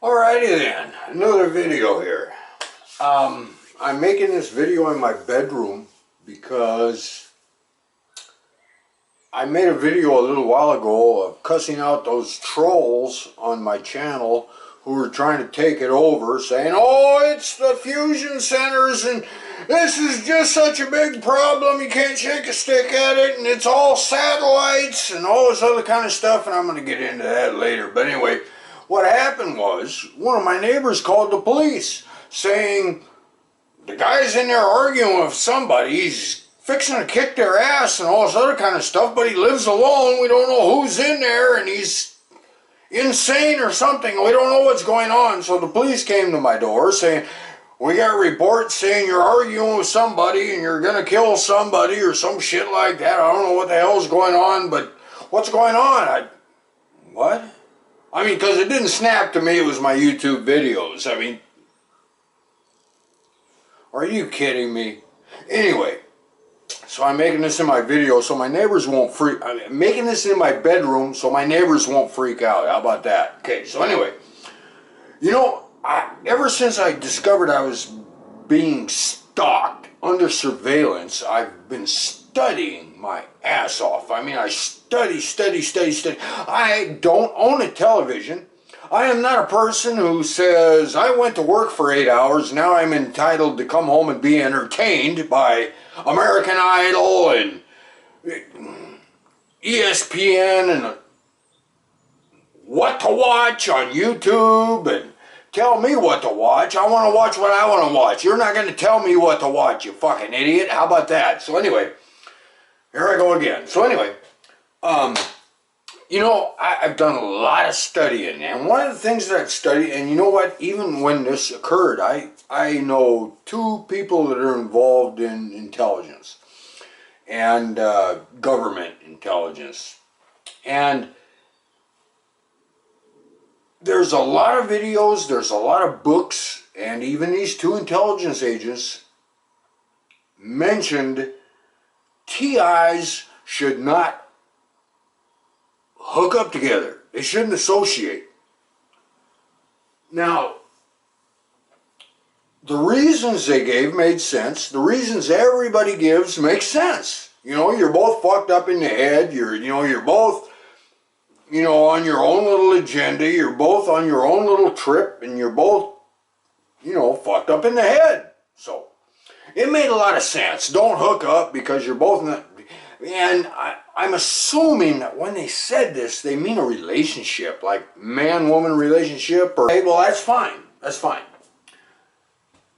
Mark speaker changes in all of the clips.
Speaker 1: Alrighty then, another video here. I'm making this video in my bedroom because I made a video a little while ago of cussing out those trolls on my channel who were trying to take it over, saying, oh, it's the fusion centers and this is just such a big problem, you can't shake a stick at it, and it's all satellites and all this other kind of stuff, and I'm going to get into that later. But anyway, what happened was one of my neighbors called the police saying the guy's in there arguing with somebody, he's fixing to kick their ass and all this other kind of stuff, but he lives alone, we don't know who's in there, and he's insane or something, we don't know what's going on. So the police came to my door saying, we got reports saying you're arguing with somebody and you're gonna kill somebody or some shit like that. I don't know what the hell's going on, but what's going on? What? I mean, because it didn't snap to me, it was my YouTube videos. I mean, are you kidding me? Anyway, so I'm making this in my video so my neighbors won't freak. I'm making this in my bedroom so my neighbors won't freak out. How about that? Okay, so anyway, you know, ever since I discovered I was being stalked, under surveillance, I've been studying my ass off. I mean, I study. I don't own a television. I am not a person who says, I went to work for 8 hours, now I'm entitled to come home and be entertained by American Idol and ESPN and what to watch on YouTube and tell me what to watch. I want to watch what I want to watch. You're not going to tell me what to watch, you fucking idiot. How about that? So anyway, here I go again. So anyway, you know, I've done a lot of studying, and one of the things that I've studied, and you know what, even when this occurred, I know two people that are involved in intelligence and government intelligence, and there's a lot of videos, there's a lot of books, and even these two intelligence agents mentioned TIs should not hook up together. They shouldn't associate. Now, the reasons they gave made sense. The reasons everybody gives make sense. You know, you're both fucked up in the head. You're both, on your own little agenda. You're both on your own little trip, and you're both, fucked up in the head. So, it made a lot of sense. Don't hook up because you're both not. And I'm assuming that when they said this, they mean a relationship, like man-woman relationship, or, hey, well, that's fine. That's fine.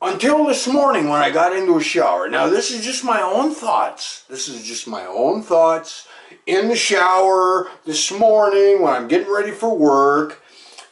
Speaker 1: Until this morning when I got into a shower. Now, this is just my own thoughts. This is just my own thoughts in the shower this morning when I'm getting ready for work,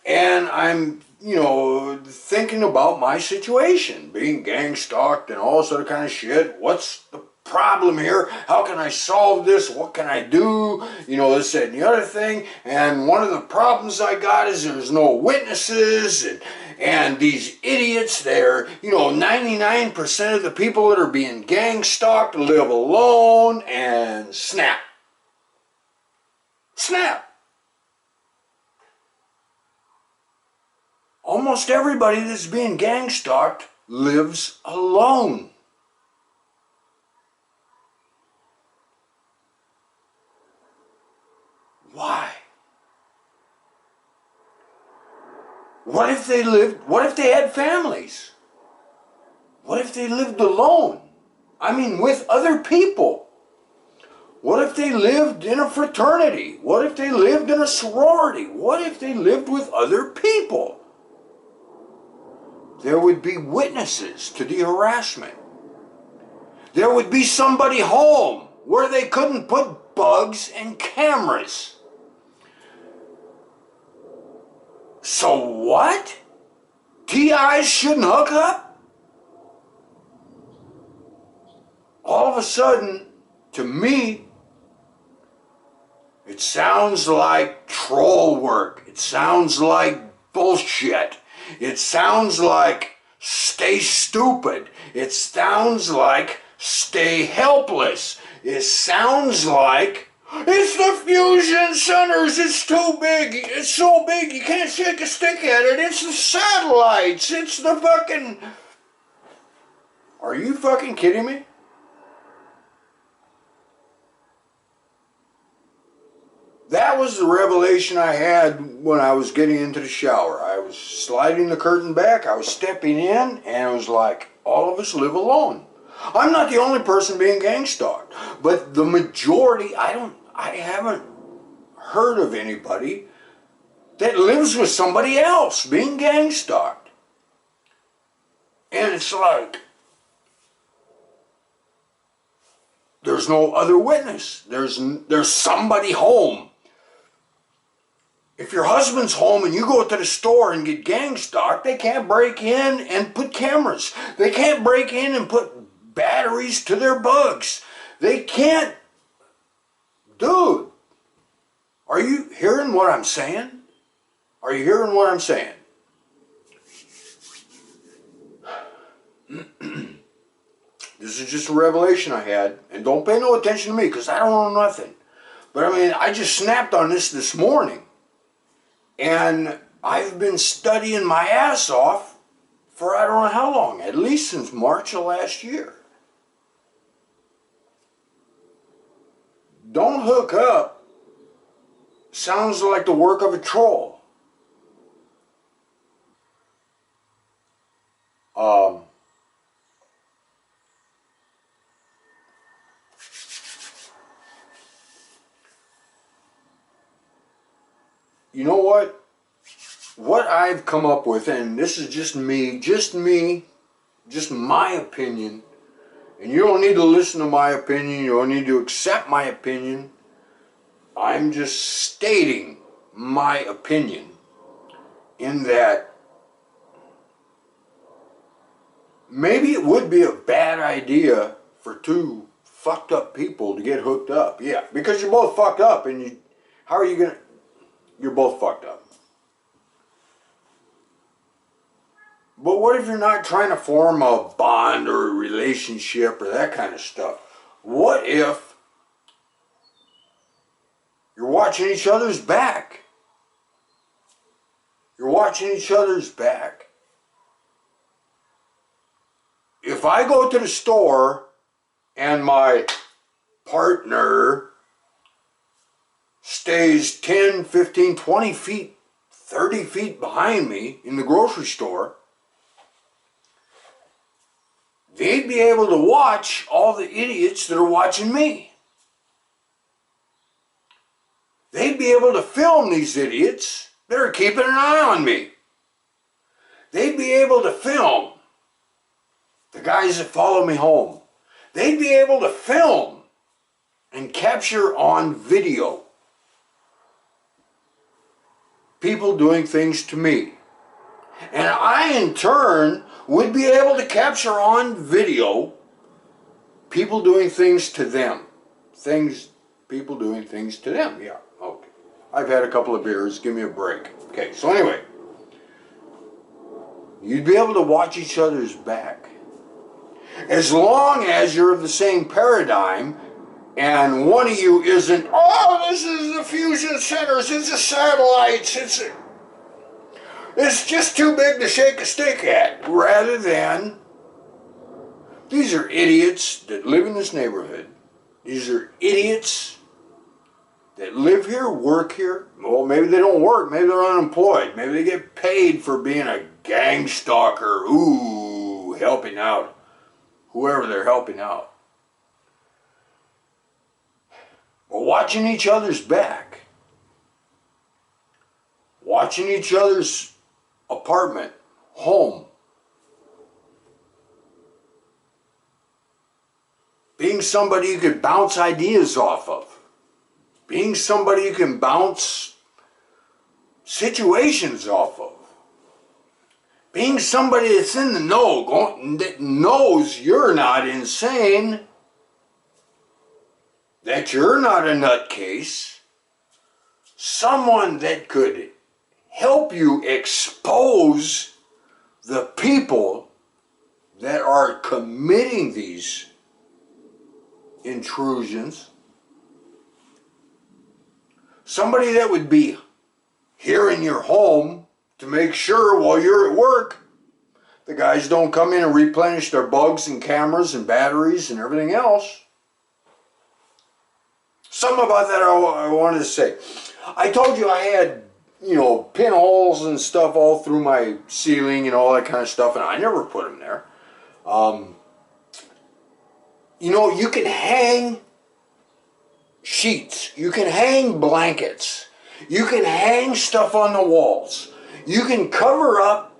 Speaker 1: and I'm, thinking about my situation, being gang stalked and all this other kind of shit. What's the problem here? How can I solve this? What can I do? This, that, and the other thing. And one of the problems I got is there's no witnesses, and these idiots, they're, 99% of the people that are being gang stalked live alone, and snap. Snap. Almost everybody that's being gang stalked lives alone. Why? What if they had families? What if they lived alone? I mean, with other people? What if they lived in a fraternity? What if they lived in a sorority? What if they lived with other people? There would be witnesses to the harassment. There would be somebody home where they couldn't put bugs and cameras. So what? TIs shouldn't hook up? All of a sudden, to me, it sounds like troll work. It sounds like bullshit. It sounds like stay stupid. It sounds like stay helpless. It sounds like It's the fusion centers. It's too big. It's so big you can't shake a stick at it. It's the satellites. It's the fucking... Are you fucking kidding me? That was the revelation I had when I was getting into the shower. I was sliding the curtain back, I was stepping in, and it was like, all of us live alone. I'm not the only person being gang-stalked, but the majority, I haven't heard of anybody that lives with somebody else being gang-stalked. And it's like, there's no other witness. There's somebody home. If your husband's home and you go to the store and get gang stalked, they can't break in and put cameras. They can't break in and put batteries to their bugs. They can't. Dude, are you hearing what I'm saying? Are you hearing what I'm saying? This is just a revelation I had, and don't pay no attention to me because I don't know nothing. But I mean, I just snapped on this morning. And I've been studying my ass off for I don't know how long, at least since March of last year. Don't hook up sounds like the work of a troll. You know what? What I've come up with, and this is just my opinion, and you don't need to listen to my opinion, you don't need to accept my opinion. I'm just stating my opinion in that maybe it would be a bad idea for two fucked up people to get hooked up. Yeah, because you're both fucked up, and how are you gonna... You're both fucked up. But what if you're not trying to form a bond or a relationship or that kind of stuff? What if you're watching each other's back? You're watching each other's back. If I go to the store and my partner stays 10, 15, 20 feet, 30 feet behind me in the grocery store, they'd be able to watch all the idiots that are watching me. They'd be able to film these idiots that are keeping an eye on me. They'd be able to film the guys that follow me home. They'd be able to film and capture on video people doing things to me. And I, in turn, would be able to capture on video people doing things to them. People doing things to them, yeah, okay. I've had a couple of beers, give me a break. Okay, so anyway, you'd be able to watch each other's back. As long as you're of the same paradigm, and one of you isn't, oh, this is the fusion centers, it's the satellites, it's just too big to shake a stick at, rather than, these are idiots that live in this neighborhood. These are idiots that live here, work here. Well, maybe they don't work, maybe they're unemployed, maybe they get paid for being a gang stalker, ooh, helping out whoever they're helping out. But watching each other's back, watching each other's apartment, home, being somebody you could bounce ideas off of, being somebody you can bounce situations off of, being somebody that's in the know, that knows you're not insane, that you're not a nutcase, someone that could help you expose the people that are committing these intrusions. somebody that would be here in your home to make sure while you're at work, the guys don't come in and replenish their bugs and cameras and batteries and everything else. Something about that I wanted to say. I told you I had, you know, pinholes and stuff all through my ceiling and all that kind of stuff, and I never put them there. You know, you can hang sheets. You can hang blankets. You can hang stuff on the walls. You can cover up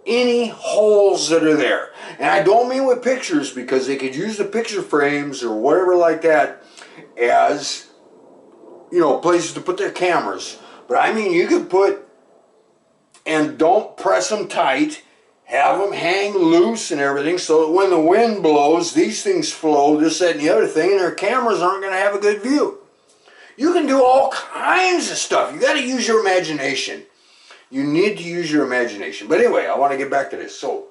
Speaker 1: any holes that are there. And I don't mean with pictures, because they could use the picture frames or whatever like that as, you know, places to put their cameras. But I mean, you could put, and don't press them tight, have them hang loose and everything, so that when the wind blows, these things flow, this, that, and the other thing, and their cameras aren't going to have a good view. You can do all kinds of stuff. You got to use your imagination. You need to use your imagination. But anyway, I want to get back to this. So,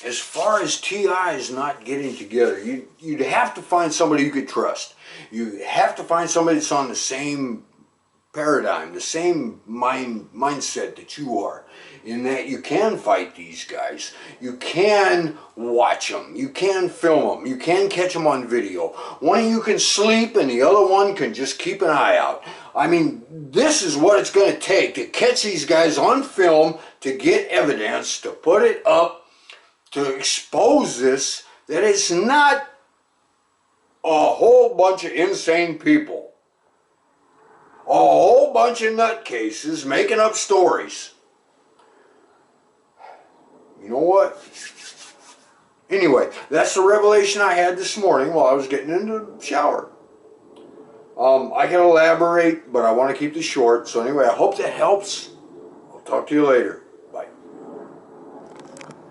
Speaker 1: as far as TIs not getting together, you'd have to find somebody you could trust. You have to find somebody that's on the same paradigm, the same mindset that you are, in that you can fight these guys, you can watch them, you can film them, you can catch them on video. One of you can sleep and the other one can just keep an eye out. I mean, this is what it's going to take to catch these guys on film, to get evidence, to put it up, to expose this, that it's not a whole bunch of insane people. A whole bunch of nutcases making up stories. You know what? Anyway, that's the revelation I had this morning while I was getting into the shower. I can elaborate, but I want to keep this short. So anyway, I hope that helps. I'll talk to you later.